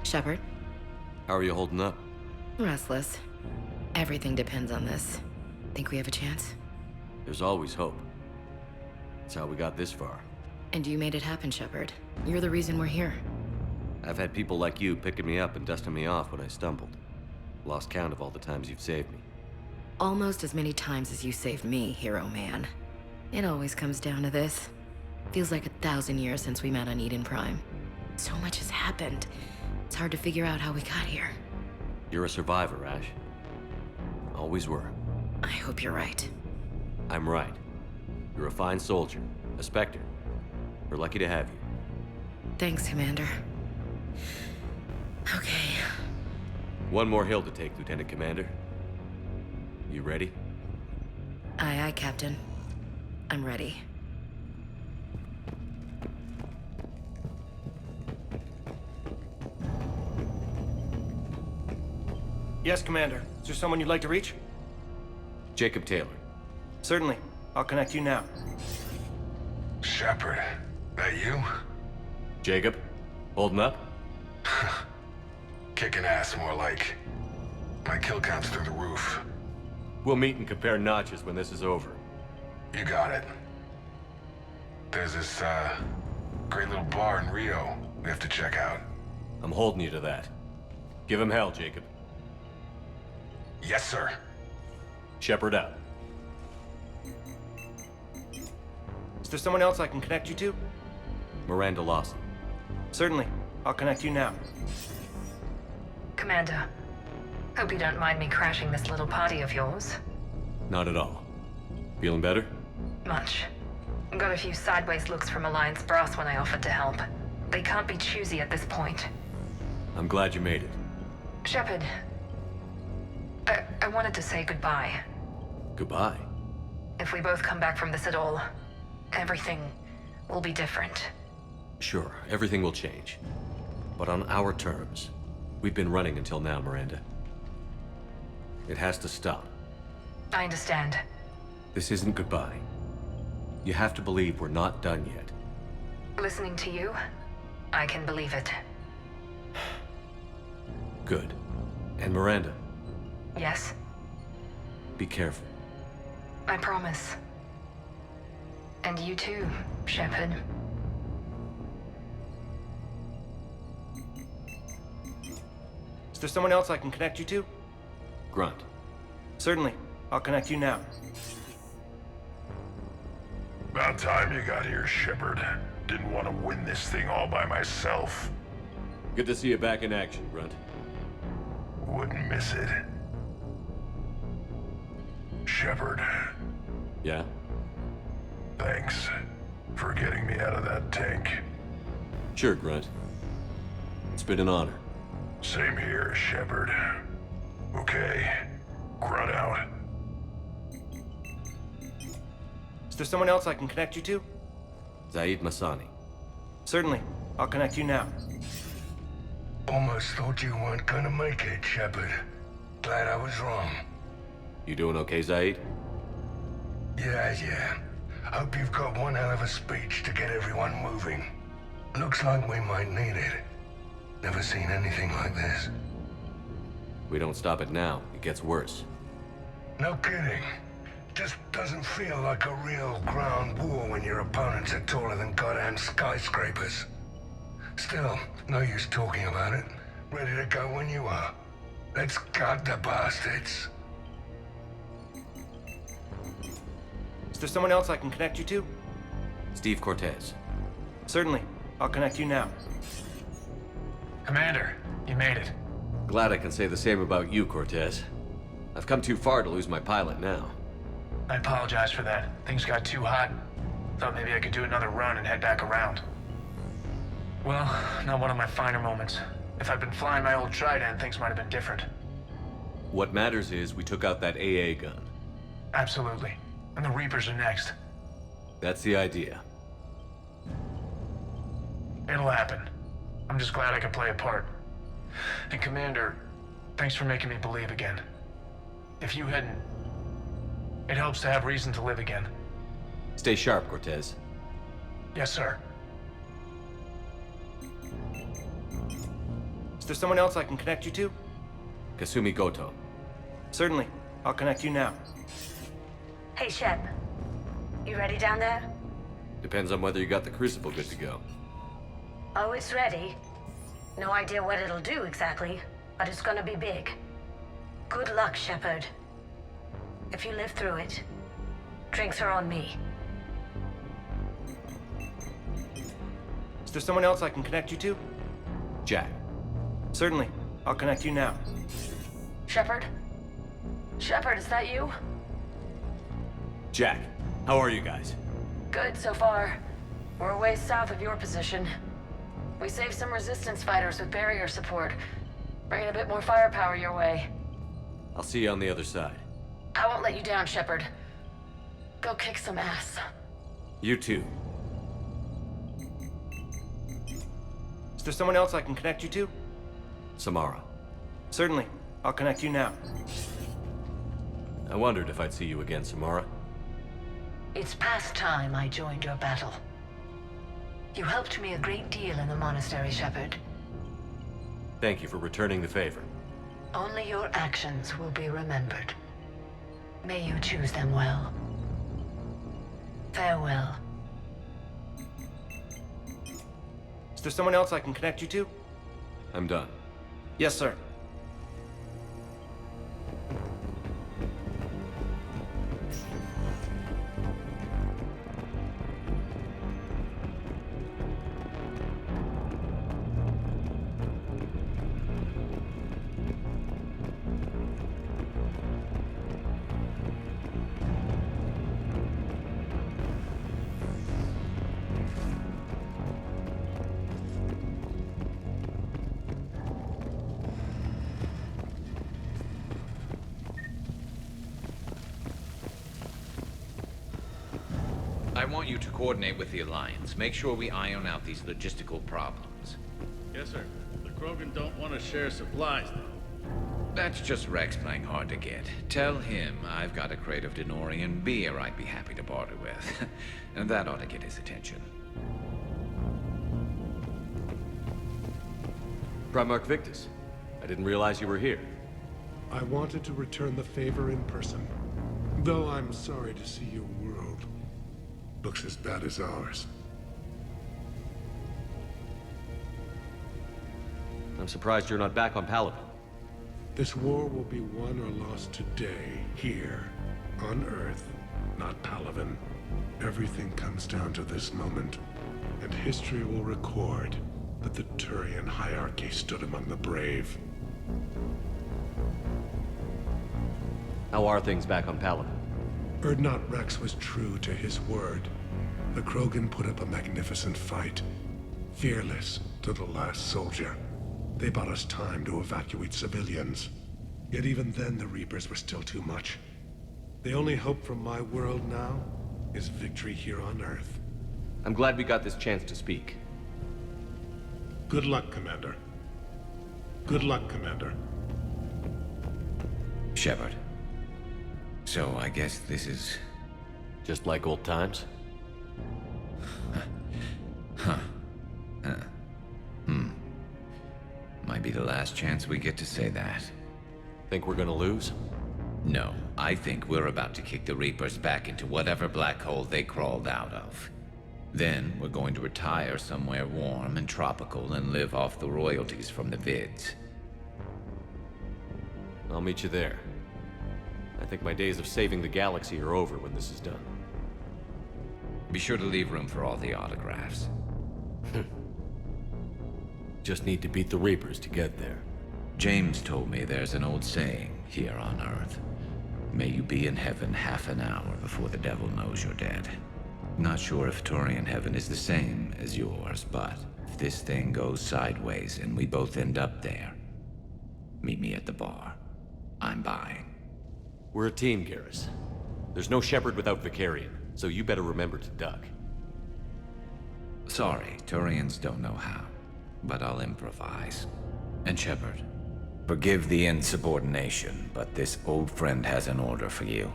Shepard? How are you holding up? Restless. Everything depends on this. Think we have a chance? There's always hope. That's how we got this far. And you made it happen, Shepard. You're the reason we're here. I've had people like you picking me up and dusting me off when I stumbled. Lost count of all the times you've saved me. Almost as many times as you saved me, hero man. It always comes down to this. Feels like 1,000 years since we met on Eden Prime. So much has happened. It's hard to figure out how we got here. You're a survivor, Ash. Always were. I hope you're right. I'm right. You're a fine soldier. A Spectre. We're lucky to have you. Thanks, Commander. Okay. One more hill to take, Lieutenant Commander. You ready? Aye, aye, Captain. I'm ready. Yes, Commander. Is there someone you'd like to reach? Jacob Taylor. Certainly. I'll connect you now. Shepard, that you? Jacob? Holding up? Kicking ass, more like. My kill count's through the roof. We'll meet and compare notches when this is over. You got it. There's this, great little bar in Rio we have to check out. I'm holding you to that. Give him hell, Jacob. Yes, sir. Shepard out. Is there someone else I can connect you to? Miranda Lawson. Certainly. I'll connect you now. Commander, hope you don't mind me crashing this little party of yours. Not at all. Feeling better? Much. Got a few sideways looks from Alliance brass when I offered to help. They can't be choosy at this point. I'm glad you made it. Shepard, I wanted to say goodbye. Goodbye. If we both come back from this at all, everything will be different. Sure, everything will change. But on our terms. We've been running until now, Miranda. It has to stop. I understand. This isn't goodbye. You have to believe we're not done yet. Listening to you, I can believe it. Good. And Miranda, Yes, be careful. I promise. And you too, Shepard. Is there someone else I can connect you to? Grunt. Certainly. I'll connect you now. About time you got here, Shepard. Didn't want to win this thing all by myself. Good to see you back in action, Grunt. Wouldn't miss it. Shepard, Yeah? thanks for getting me out of that tank. Sure, Grunt. It's been an honor. Same here, Shepard. Okay, Grunt out. Is there someone else I can connect you to? Zaid Masani. Certainly. I'll connect you now. Almost thought you weren't gonna make it, Shepard. Glad I was wrong. You doing okay, Zaid? Yeah. Hope you've got one hell of a speech to get everyone moving. Looks like we might need it. Never seen anything like this. We don't stop it now, it gets worse. No kidding. Just doesn't feel like a real ground war when your opponents are taller than goddamn skyscrapers. Still, no use talking about it. Ready to go when you are. Let's gut the bastards. Is there someone else I can connect you to? Steve Cortez. Certainly. I'll connect you now. Commander, you made it. Glad I can say the same about you, Cortez. I've come too far to lose my pilot now. I apologize for that. Things got too hot. Thought maybe I could do another run and head back around. Well, not one of my finer moments. If I'd been flying my old Trident, things might have been different. What matters is we took out that AA gun. Absolutely. And the Reapers are next. That's the idea. It'll happen. I'm just glad I could play a part. And Commander, thanks for making me believe again. If you hadn't... It helps to have reason to live again. Stay sharp, Cortez. Yes, sir. Is there someone else I can connect you to? Kasumi Goto. Certainly. I'll connect you now. Hey, Shep. You ready down there? Depends on whether you got the crucible good to go. Oh, it's ready. No idea what it'll do exactly, but it's gonna be big. Good luck, Shepard. If you live through it, drinks are on me. Is there someone else I can connect you to? Jack. Certainly. I'll connect you now. Shepard? Shepard, is that you? Jack, how are you guys? Good so far. We're a ways south of your position. We saved some resistance fighters with barrier support. Bringing a bit more firepower your way. I'll see you on the other side. I won't let you down, Shepard. Go kick some ass. You too. Is there someone else I can connect you to? Samara. Certainly. I'll connect you now. I wondered if I'd see you again, Samara. It's past time I joined your battle. You helped me a great deal in the monastery, Shepard. Thank you for returning the favor. Only your actions will be remembered. May you choose them well. Farewell. Is there someone else I can connect you to? I'm done. Yes, sir. I want you to coordinate with the Alliance. Make sure we iron out these logistical problems. Yes, sir. The Krogan don't want to share supplies, though. That's just Rex playing hard to get. Tell him I've got a crate of Denorian beer I'd be happy to barter with. And that ought to get his attention. Primarch Victus. I didn't realize you were here. I wanted to return the favor in person. Though I'm sorry to see your world looks as bad as ours. I'm surprised you're not back on Palaven. This war will be won or lost today, here, on Earth, not Palaven. Everything comes down to this moment, and history will record that the Turian hierarchy stood among the brave. How are things back on Palaven? Urdnot Rex was true to his word. The Krogan put up a magnificent fight. Fearless to the last soldier. They bought us time to evacuate civilians. Yet even then the Reapers were still too much. The only hope from my world now is victory here on Earth. I'm glad we got this chance to speak. Good luck, Commander. Good luck, Commander. Shepard. So I guess this is... Just like old times? Might be the last chance we get to say that. Think we're gonna lose? No, I think we're about to kick the Reapers back into whatever black hole they crawled out of. Then we're going to retire somewhere warm and tropical and live off the royalties from the vids. I'll meet you there. I think my days of saving the galaxy are over when this is done. Be sure to leave room for all the autographs. Just need to beat the Reapers to get there. James told me there's an old saying here on Earth. May you be in heaven half an hour before the devil knows you're dead. Not sure if Turian heaven is the same as yours, but if this thing goes sideways and we both end up there, meet me at the bar. I'm buying. We're a team, Garrus. There's no Shepard without Vicarian, so you better remember to duck. Sorry, Turians don't know how, but I'll improvise. And Shepard, forgive the insubordination, but this old friend has an order for you.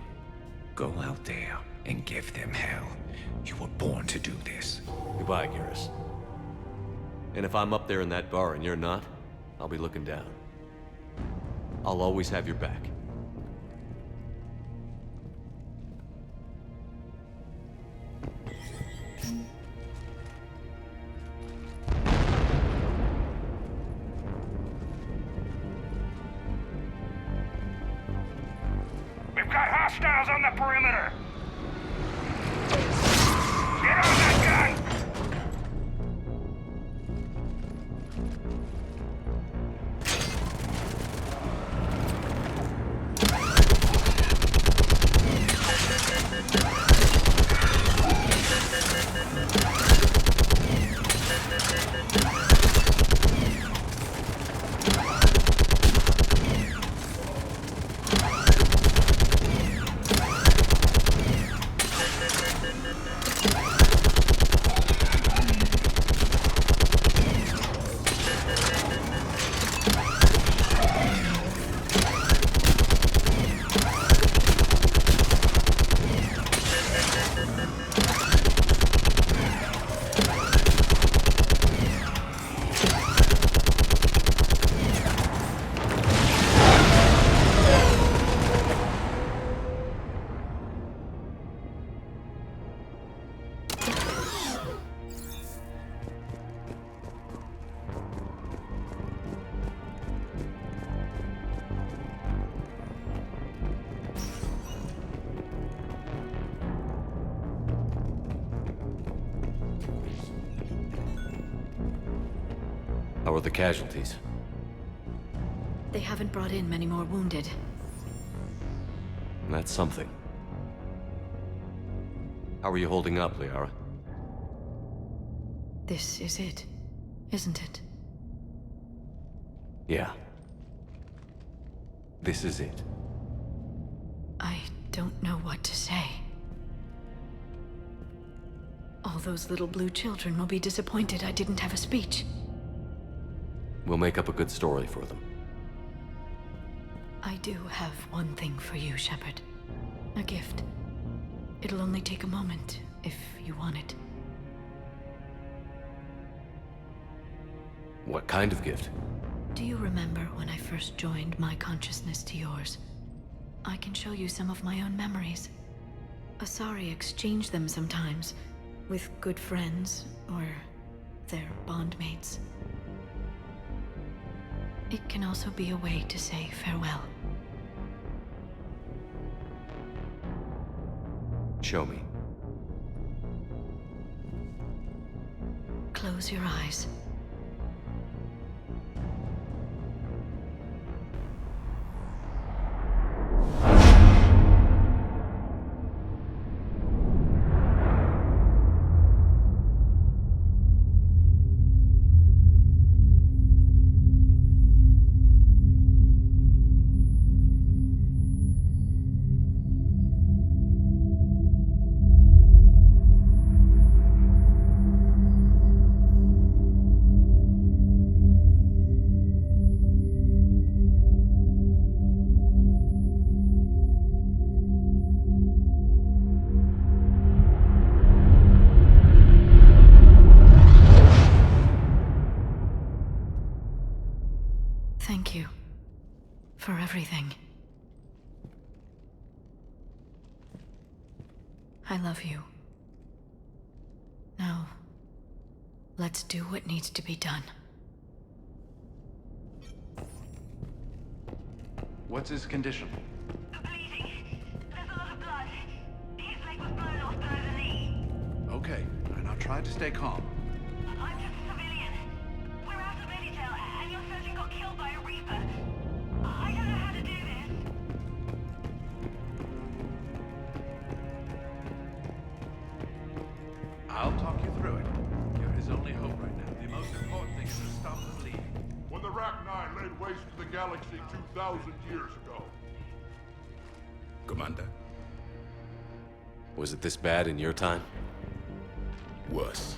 Go out there and give them hell. You were born to do this. Goodbye, Garrus. And if I'm up there in that bar and you're not, I'll be looking down. I'll always have your back. We've got hostiles on the perimeter! Get on that gun! How are the casualties? They haven't brought in many more wounded. That's something. How are you holding up, Liara? This is it, isn't it? Yeah. This is it. I don't know what to say. All those little blue children will be disappointed I didn't have a speech. We'll make up a good story for them. I do have one thing for you, Shepard. A gift. It'll only take a moment, if you want it. What kind of gift? Do you remember when I first joined my consciousness to yours? I can show you some of my own memories. Asari exchange them sometimes, with good friends, or their bondmates. It can also be a way to say farewell. Show me. Close your eyes. Thank you for everything. I love you. Now, let's do what needs to be done. What's his condition? Bleeding. There's a lot of blood. His leg was blown off below the knee. Okay, and I'll try to stay calm. I'm just a civilian. We're out of Intel, and your surgeon got killed by a Reaper. I don't know how to do this. I'll talk you through it. You're his only hope right now. The most important thing is to stop the bleeding. When the Rach-9 laid waste to the galaxy 2,000 years ago. Commander? Was it this bad in your time? Worse.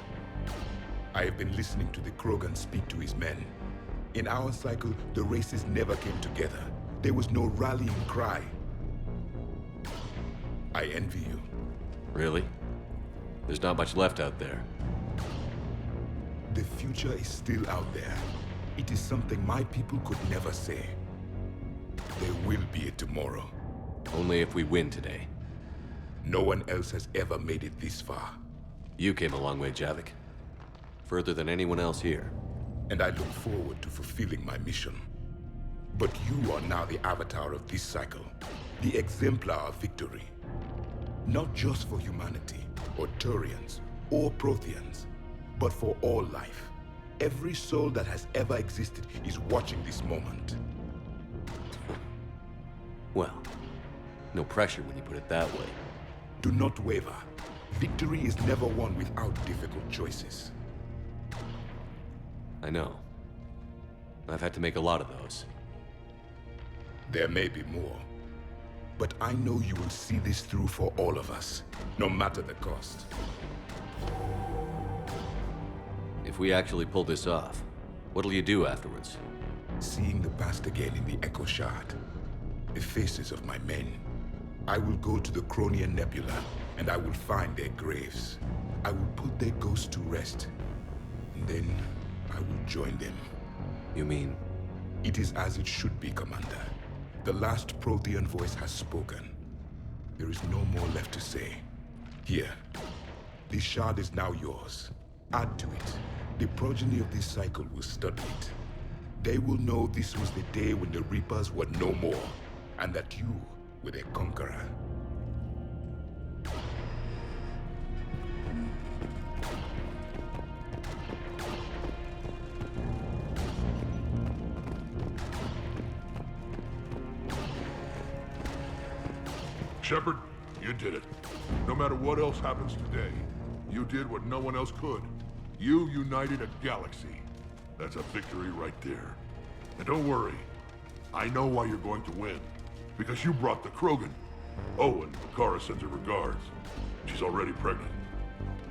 I have been listening to the Krogan speak to his men. In our cycle, the races never came together. There was no rallying cry. I envy you. Really? There's not much left out there. The future is still out there. It is something my people could never say. There will be a tomorrow. Only if we win today. No one else has ever made it this far. You came a long way, Javik. Further than anyone else here. And I look forward to fulfilling my mission. But you are now the avatar of this cycle, the exemplar of victory. Not just for humanity, or Turians, or Protheans, but for all life. Every soul that has ever existed is watching this moment. Well, no pressure when you put it that way. Do not waver. Victory is never won without difficult choices. I know. I've had to make a lot of those. There may be more. But I know you will see this through for all of us, no matter the cost. If we actually pull this off, what'll you do afterwards? Seeing the past again in the Echo Shard, the faces of my men. I will go to the Cronian Nebula, and I will find their graves. I will put their ghosts to rest, and then I will join them. You mean? It is as it should be, Commander. The last Prothean voice has spoken. There is no more left to say. Here, this shard is now yours. Add to it. The progeny of this cycle will study it. They will know this was the day when the Reapers were no more, and that you were their conqueror. Shepard, you did it. No matter what else happens today, you did what no one else could. You united a galaxy. That's a victory right there. And don't worry, I know why you're going to win. Because you brought the Krogan. Oh, and Makara sends her regards. She's already pregnant.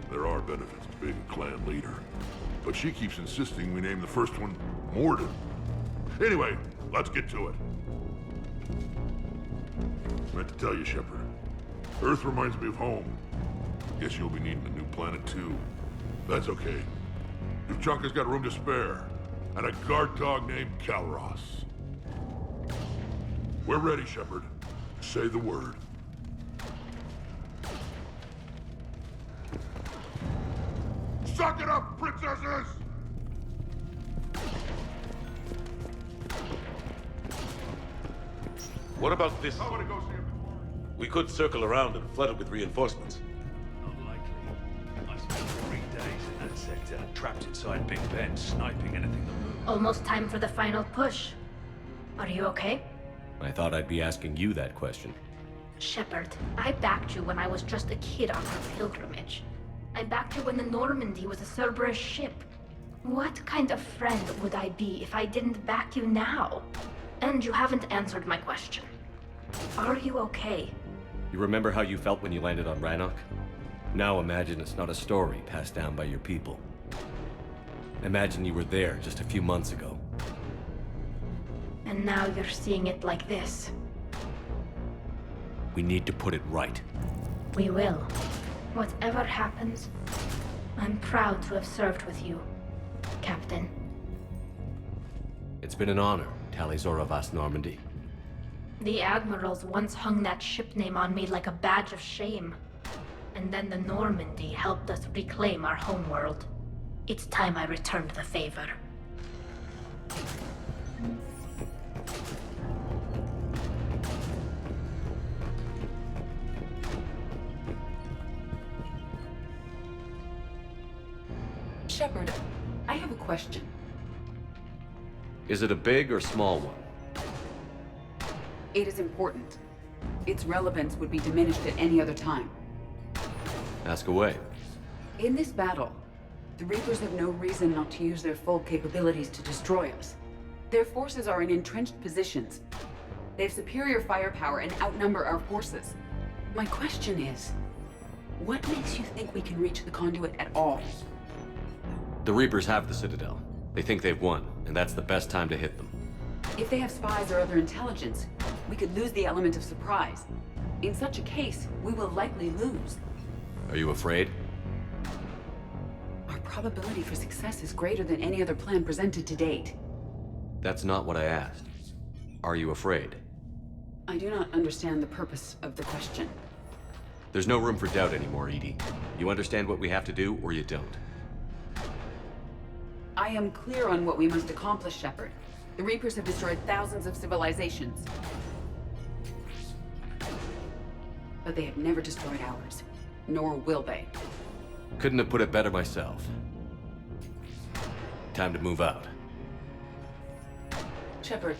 There are benefits to being a clan leader. But she keeps insisting we name the first one Morden. Anyway, let's get to it. I meant to tell you, Shepard. Earth reminds me of home. Guess you'll be needing a new planet, too. That's okay. Tuchanka's got room to spare. And a guard dog named Kalros. We're ready, Shepard. Say the word. Suck it up, princesses! What about this? Somebody go see him. We could circle around and flood it with reinforcements. Unlikely. I spent 3 days in that sector, trapped inside Big Ben, sniping anything that moved. Almost time for the final push. Are you okay? I thought I'd be asking you that question. Shepard, I backed you when I was just a kid on our pilgrimage. I backed you when the Normandy was a Cerberus ship. What kind of friend would I be if I didn't back you now? And you haven't answered my question. Are you okay? You remember how you felt when you landed on Rannoch? Now imagine it's not a story passed down by your people. Imagine you were there just a few months ago. And now you're seeing it like this. We need to put it right. We will. Whatever happens, I'm proud to have served with you, Captain. It's been an honor, Talizor of As Normandy. The Admirals once hung that ship name on me like a badge of shame. And then the Normandy helped us reclaim our homeworld. It's time I returned the favor. Shepard, I have a question. Is it a big or small one? It is important. Its relevance would be diminished at any other time. Ask away. In this battle, the Reapers have no reason not to use their full capabilities to destroy us. Their forces are in entrenched positions. They have superior firepower and outnumber our forces. My question is, what makes you think we can reach the conduit at all? The Reapers have the Citadel. They think they've won, and that's the best time to hit them. If they have spies or other intelligence, we could lose the element of surprise. In such a case, we will likely lose. Are you afraid? Our probability for success is greater than any other plan presented to date. That's not what I asked. Are you afraid? I do not understand the purpose of the question. There's no room for doubt anymore, Edie. You understand what we have to do, or you don't. I am clear on what we must accomplish, Shepard. The Reapers have destroyed thousands of civilizations. But they have never destroyed ours. Nor will they. Couldn't have put it better myself. Time to move out. Shepard,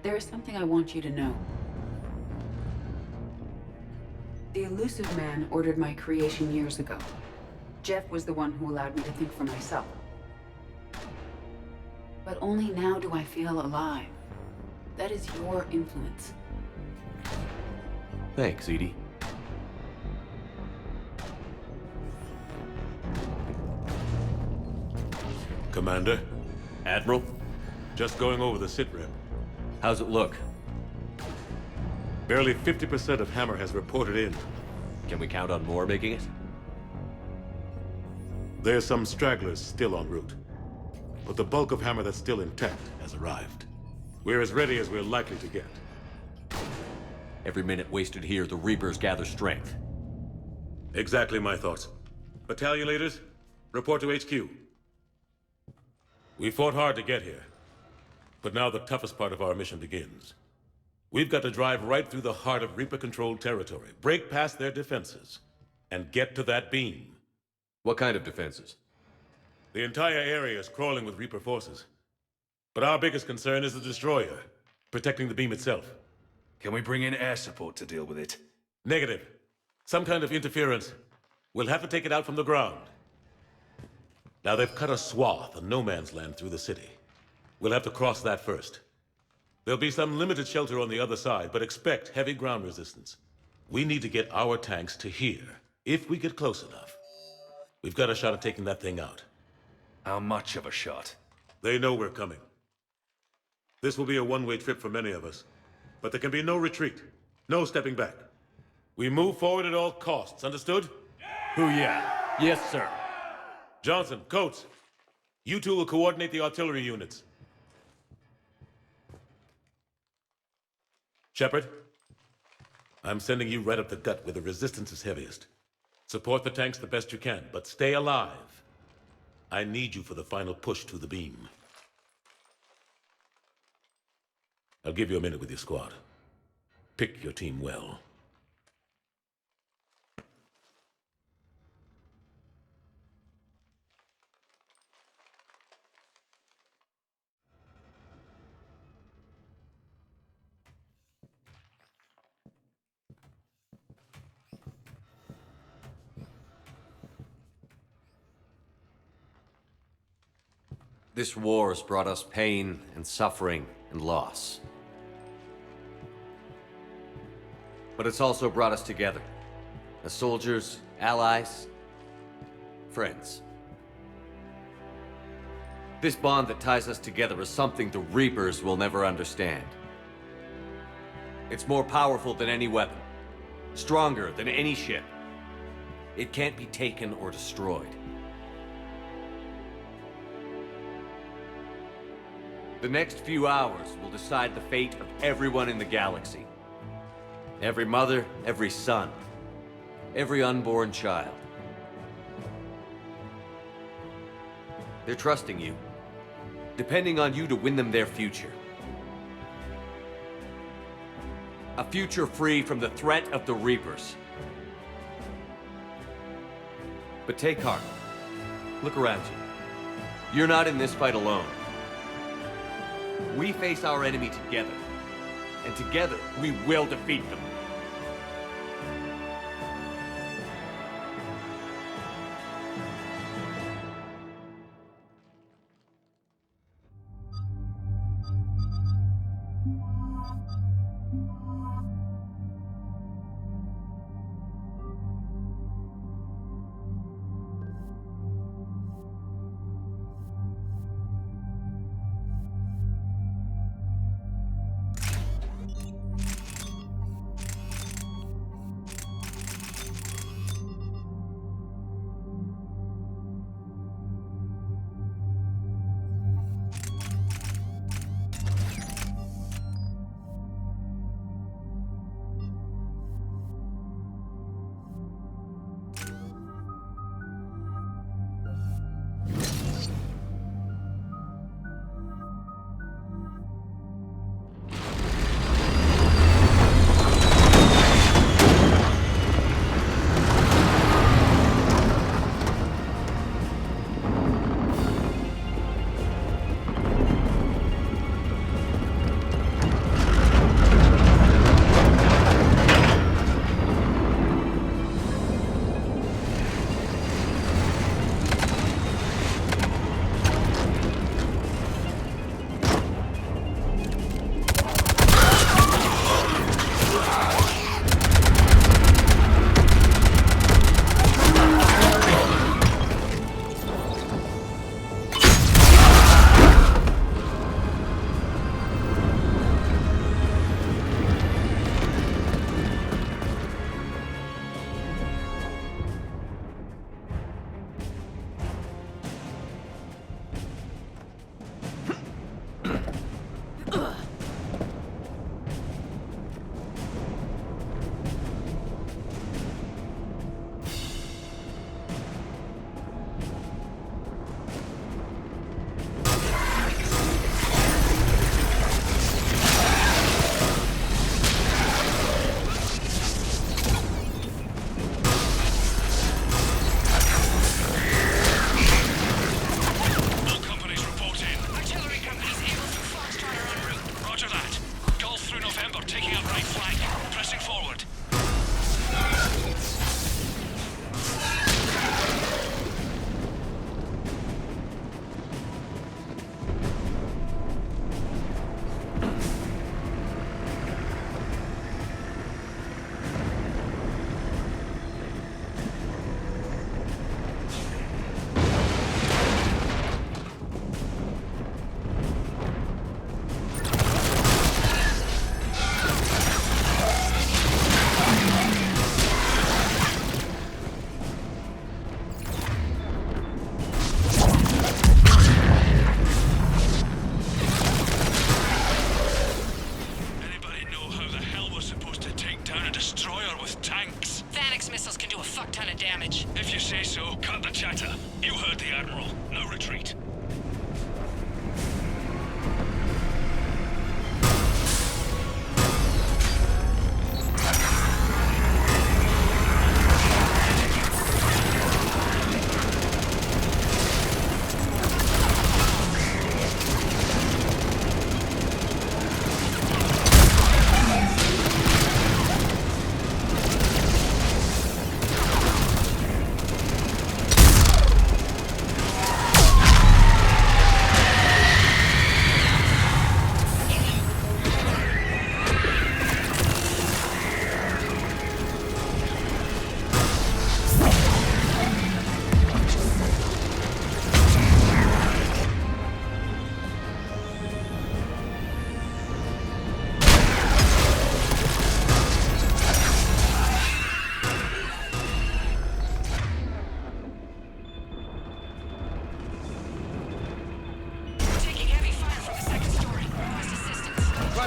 there is something I want you to know. The Elusive Man ordered my creation years ago. Jeff was the one who allowed me to think for myself. But only now do I feel alive. That is your influence. Thanks, Edie. Commander? Admiral? Just going over the sitrep. How's it look? Barely 50% of Hammer has reported in. Can we count on more making it? There's some stragglers still en route. But the bulk of Hammer that's still intact has arrived. We're as ready as we're likely to get. Every minute wasted here, the Reapers gather strength. Exactly my thoughts. Battalion leaders, report to HQ. We fought hard to get here. But now the toughest part of our mission begins. We've got to drive right through the heart of Reaper-controlled territory, break past their defenses, and get to that beam. What kind of defenses? The entire area is crawling with Reaper forces. But our biggest concern is the destroyer, protecting the beam itself. Can we bring in air support to deal with it? Negative. Some kind of interference. We'll have to take it out from the ground. Now they've cut a swath of no man's land through the city. We'll have to cross that first. There'll be some limited shelter on the other side, but expect heavy ground resistance. We need to get our tanks to here, if we get close enough. We've got a shot at taking that thing out. How much of a shot? They know we're coming. This will be a one-way trip for many of us. But there can be no retreat, no stepping back. We move forward at all costs, understood? Hoo-yeah. Yes, sir. Johnson, Coates, you two will coordinate the artillery units. Shepard, I'm sending you right up the gut where the resistance is heaviest. Support the tanks the best you can, but stay alive. I need you for the final push to the beam. I'll give you a minute with your squad. Pick your team well. This war has brought us pain and suffering and loss. But it's also brought us together. As soldiers, allies, friends. This bond that ties us together is something the Reapers will never understand. It's more powerful than any weapon. Stronger than any ship. It can't be taken or destroyed. The next few hours will decide the fate of everyone in the galaxy. Every mother, every son, every unborn child. They're trusting you, depending on you to win them their future. A future free from the threat of the Reapers. But take heart. Look around you. You're not in this fight alone. We face our enemy together, and together we will defeat them.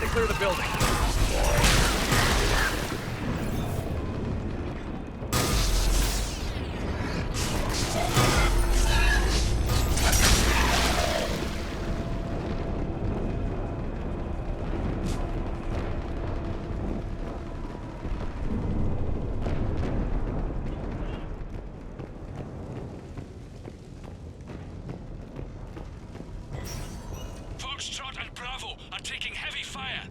to clear the building. Foxtrot and Bravo are taking heavy fire.